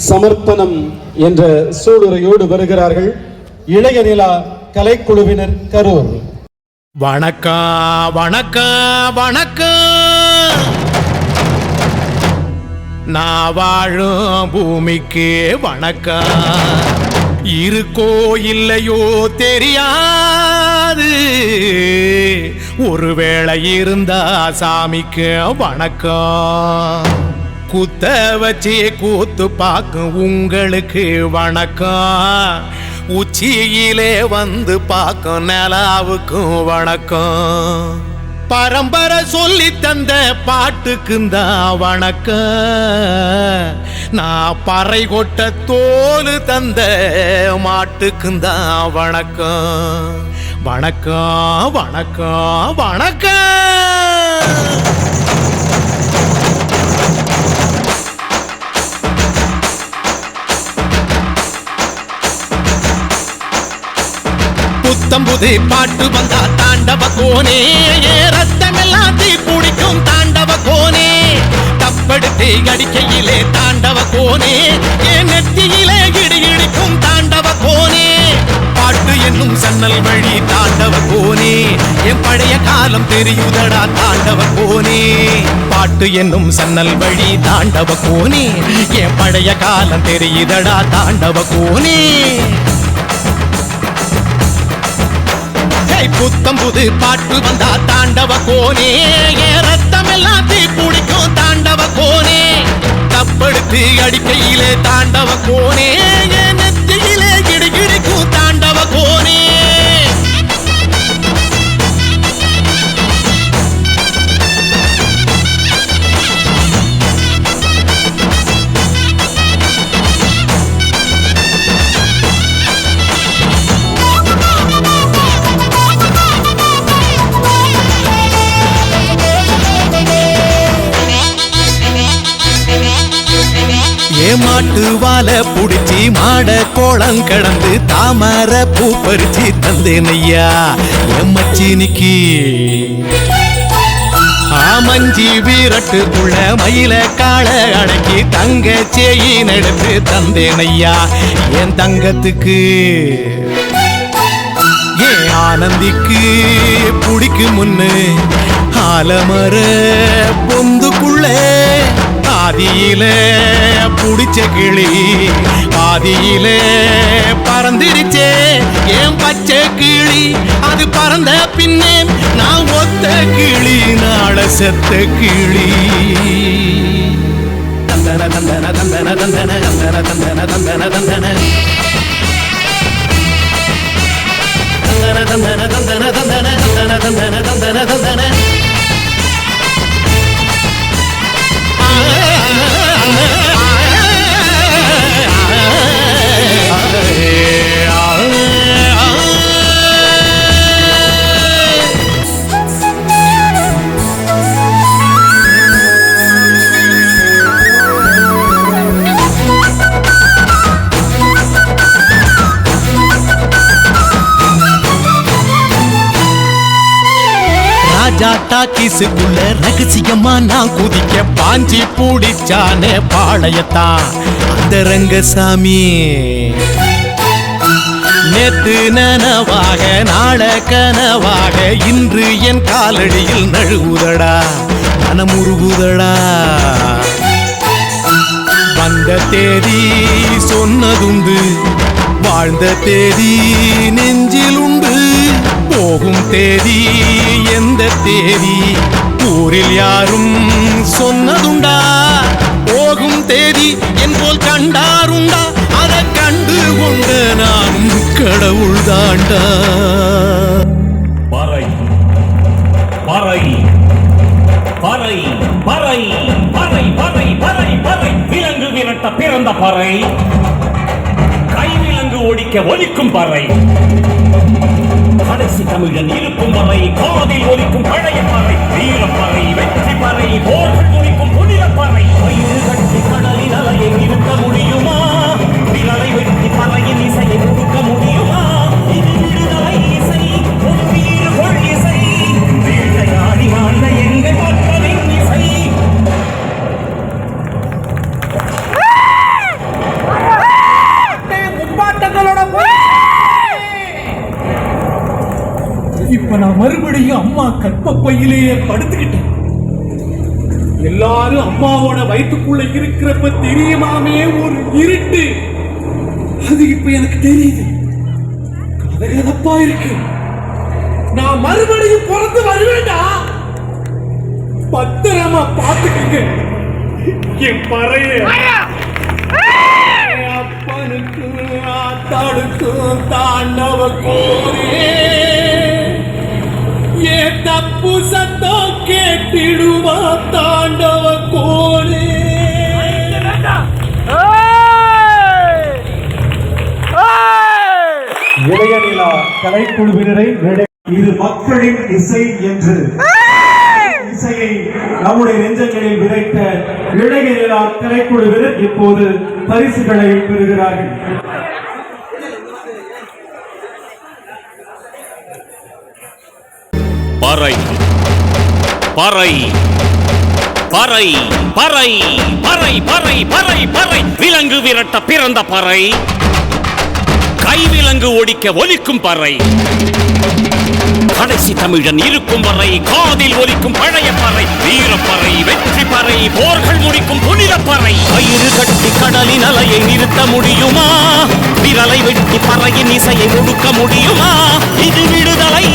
சமர்ப்பணம் என்ற சூளுரையோடு வருகிறார்கள் இளைய நிலா கலைக்குழுவினர் கரூர். வணக்கம் வணக்கம் வணக்கம். நான் வாழும் பூமிக்கு வணக்கம். இருக்கோ இல்லையோ தெரியாது, ஒருவேளை இருந்தா சாமிக்கு வணக்கம். குத்த வச்சு கூத்து பார்க்கும் உங்களுக்கு வணக்கம். உச்சியிலே வந்து பார்க்கும் நிலாவுக்கும் வணக்கம். பரம்பரை சொல்லி தந்த பாட்டுக்குந்தான் வணக்கம். நான் பறை கொட்ட தோல் தந்த மாட்டுக்குந்தான் வணக்கம். வணக்கம் வணக்கம் வணக்கம். புத்தம்புது பாட்டு வந்தா தாண்டவ கோனே, ரத்தம் எல்லாம் தீ பிடிக்கும் தாண்டவ கோனே. தப்படுத்து அடிக்கையிலே தாண்டவ கோனே, என் நெத்தியிலே இடி இடிக்கும் தாண்டவ கோனே. பாட்டு என்னும் சன்னல் வழி தாண்டவ கோனே, என் பழைய காலம் தெரியுதடா தாண்டவ கோனே. பாட்டு என்னும் சன்னல் வழி தாண்டவ கோனே, என் பழைய காலம் தெரியுதடா தாண்டவ கோனே. புத்தம் புது பாட்டு வந்தா தாண்டவ கோனே, ரத்தம் எல்லாம் தீ பிடிக்கும் தாண்டவ கோனே. தப்படுத்து அடிக்கையிலே தாண்டவ கோனே, நெத்தியிலே கிடுகிடுக்கும் தாண்டவ கோனே. மாட்டு வாழ புடிச்சி மாட கோளம் கடந்து தாமர பூ பறிச்சு தந்தேனையா எம்மச்சினிக்கு. ஆமஞ்சி வீரட்டுக்குள்ள மயில கால அடக்கி தங்க சேயின் எடுத்து தந்தேனையா என் தங்கத்துக்கு. ஏன் ஆனந்திக்கு புடிக்கு முன்னு ஆலமர பொந்துக்குள்ள பாதியில புடிச்ச கிளி பாதியில பறந்துருச்சே ஏன் பச்சை கிளி. அது பறந்த பின்னே நான் ஒத்த கிளி நாள செத்த கிளி. தந்தன தந்தன தந்தன தந்தன தந்தன தந்தன தந்தன தந்தன தந்தன தந்தன தந்தன தந்தன தந்தன தந்தன தந்தன. டாக்கிஸுக்குள்ள ரகசியமா நான் குதிக்க பாஞ்சி பூடிச்சானே பாளையத்தான் அந்த ரங்கசாமி. நேத்து நனவாக நாள கனவாக இன்று என் காலடியில் நழுவுதடா மனமுருகுதடா. வந்த தேதி சொன்னதுண்டு, வாழ்ந்த தேதி நெஞ்சில் உண்டு. போகும் தேதி எந்த தேதி ஊரில் யாரும் சொன்னதுண்டா. போகும் தேதி என் போல் கண்டாருண்டா, அதை கண்டு கொண்ட நானும் கடவுள் தாண்டா. பறை பறை பறை பறை பறை பறை பறை பறை. விலங்கு விரட்ட பிறந்த பறை, கை விலங்கு ஒடிக்க ஒலிக்கும் பறை. கடைசி தமிழன் இருக்கும் வரை காதில் ஒலிக்கும் பழைய பறை. வீரப்பறை வெற்றி பறை போர்கள் ஒலிக்கும் புனித பறை. வயிறு கட்டி கடலின் அலையை நிறுத்த முடியுமா? விரலை வெட்டி பறையின் இசையை கொடுக்க முடியுமா? இது விடுதலை இசை, ஒரு வீறு கொள் இசை. வேட்டையாடி வாழ்ந்த எங்கள் மக்களின் இசை. மறுபடியும் அம்மா கற்பப்பையிலேயே படுத்துக்கிட்டேன். எல்லாரும் அம்மாவோட வயிற்றுக்குள்ள இருக்கிறப்ப தெரியுமாமே ஒரு இருட்டு, அது இப்ப எனக்கு தெரியுது. கதகதப்பா இருக்கு. நான் மறுபடியும் பிறந்து வருவேண்டா. பத்திரமா பாத்துக்கங்க என் பறைய. அப்பனுக்கும் ஆத்தாளுக்கும் தாண்டவ கோரே, ஏ தப்பு சத்தம் கேட்டிடுவா தாண்டவ கோரே. இளையநிலா கலைக்குழுவினரை இது மக்களின் இசை என்று இசையை நம்முடைய நெஞ்சங்களில் விதைத்த இளையநிலா கலைக்குழுவினர் இப்போது பரிசுகளை பெறுகிறார்கள். பறை பறை பறை பறை பறை பறை பறை பறை விலங்கு விரட்ட பிறந்த பறை, கைவிலங்கு ஒடிக்க ஒலிக்கும் பறை, கடைசி தமிழன் இருக்கும் வரை காதில் ஒலிக்கும் பழைய பறை, வீரப்பறை, வெற்றி பறை, போர்கள் முடிக்கும் புனித பறை. கயிறு கட்டி கடலின் அலையை நிறுத்த முடியுமா? விரலை வெட்டி பறையின் இசையை ஒடுக்க முடியுமா? இது விடுதலை